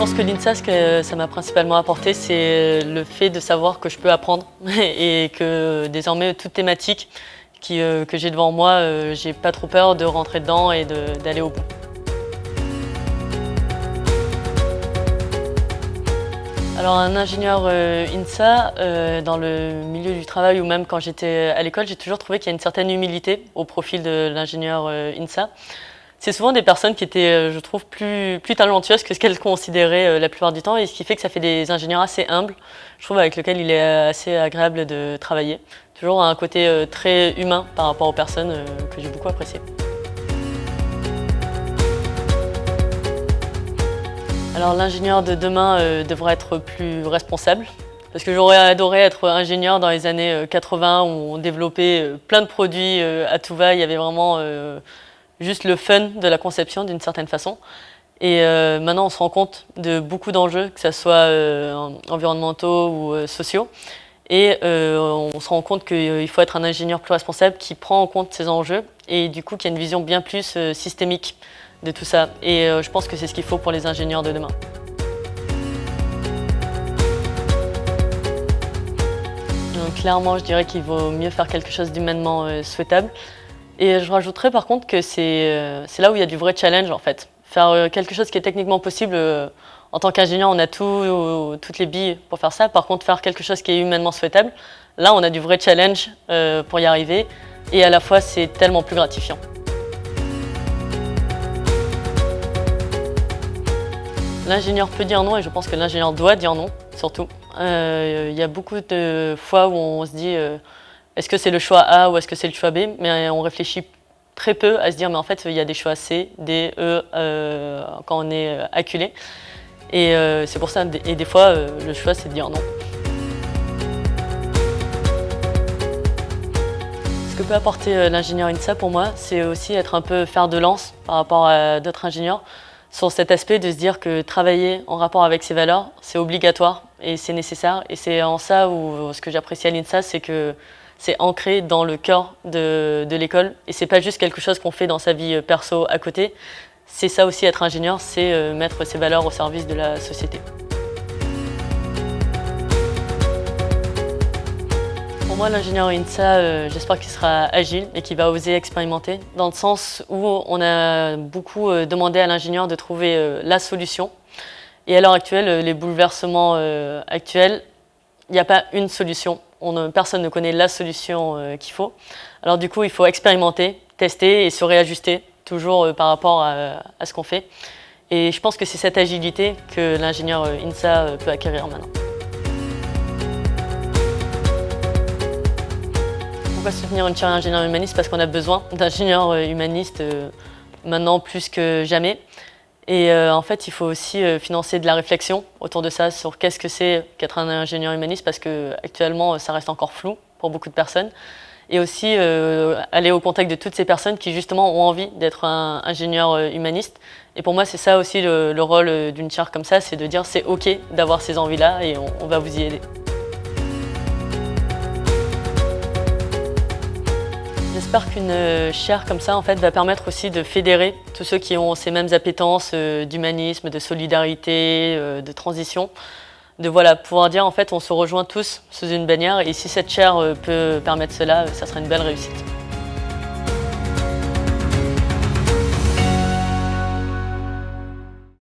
pense que l'INSA, ce que ça m'a principalement apporté, c'est le fait de savoir que je peux apprendre et que désormais toute thématique que j'ai devant moi, j'ai pas trop peur de rentrer dedans et d'aller au bout. Alors un ingénieur INSA, dans le milieu du travail ou même quand j'étais à l'école, j'ai toujours trouvé qu'il y a une certaine humilité au profil de l'ingénieur INSA. C'est souvent des personnes qui étaient, je trouve, plus talentueuses que ce qu'elles considéraient la plupart du temps, et ce qui fait que ça fait des ingénieurs assez humbles, je trouve, avec lesquels il est assez agréable de travailler. Toujours un côté très humain par rapport aux personnes que j'ai beaucoup apprécié. Alors l'ingénieur de demain devrait être plus responsable, parce que j'aurais adoré être ingénieur dans les années 80 où on développait plein de produits à tout va, il y avait vraiment juste le fun de la conception d'une certaine façon. Et maintenant on se rend compte de beaucoup d'enjeux, que ce soit environnementaux ou sociaux. Et on se rend compte qu'il faut être un ingénieur plus responsable qui prend en compte ces enjeux et du coup qui a une vision bien plus systémique de tout ça. Et je pense que c'est ce qu'il faut pour les ingénieurs de demain. Donc, clairement, je dirais qu'il vaut mieux faire quelque chose d'humainement souhaitable. Et je rajouterais par contre que c'est là où il y a du vrai challenge en fait. Faire quelque chose qui est techniquement possible, en tant qu'ingénieur on a toutes les billes pour faire ça. Par contre faire quelque chose qui est humainement souhaitable, là on a du vrai challenge pour y arriver. Et à la fois c'est tellement plus gratifiant. L'ingénieur peut dire non et je pense que l'ingénieur doit dire non surtout. Il y a beaucoup de fois où on se dit est-ce que c'est le choix A ou est-ce que c'est le choix B? Mais on réfléchit très peu à se dire mais en fait il y a des choix C, D, E quand on est acculé. Et c'est pour ça, et des fois le choix c'est de dire non. Ce que peut apporter l'ingénieur INSA pour moi, c'est aussi être un peu fer de lance par rapport à d'autres ingénieurs sur cet aspect de se dire que travailler en rapport avec ses valeurs, c'est obligatoire et c'est nécessaire. Et c'est en ça où ce que j'apprécie à l'INSA, c'est que c'est ancré dans le cœur de l'école et c'est pas juste quelque chose qu'on fait dans sa vie perso à côté. C'est ça aussi être ingénieur, c'est mettre ses valeurs au service de la société. Pour moi, l'ingénieur INSA, j'espère qu'il sera agile et qu'il va oser expérimenter, dans le sens où on a beaucoup demandé à l'ingénieur de trouver la solution. Et à l'heure actuelle, les bouleversements actuels, il n'y a pas une solution. Personne ne connaît la solution qu'il faut. Alors du coup, il faut expérimenter, tester et se réajuster, toujours par rapport à ce qu'on fait. Et je pense que c'est cette agilité que l'ingénieur INSA peut acquérir maintenant. Pourquoi soutenir une chaire ingénieur humaniste? Parce qu'on a besoin d'ingénieurs humanistes maintenant plus que jamais. Et en fait, il faut aussi financer de la réflexion autour de ça, sur qu'est-ce que c'est qu'être un ingénieur humaniste, parce qu'actuellement, ça reste encore flou pour beaucoup de personnes. Et aussi aller au contact de toutes ces personnes qui justement ont envie d'être un ingénieur humaniste. Et pour moi, c'est ça aussi le rôle d'une chaire comme ça, c'est de dire c'est OK d'avoir ces envies-là et on va vous y aider. J'espère qu'une chaire comme ça en fait, va permettre aussi de fédérer tous ceux qui ont ces mêmes appétences d'humanisme, de solidarité, de transition. De voilà, pouvoir dire en fait on se rejoint tous sous une bannière et si cette chaire peut permettre cela, ça sera une belle réussite.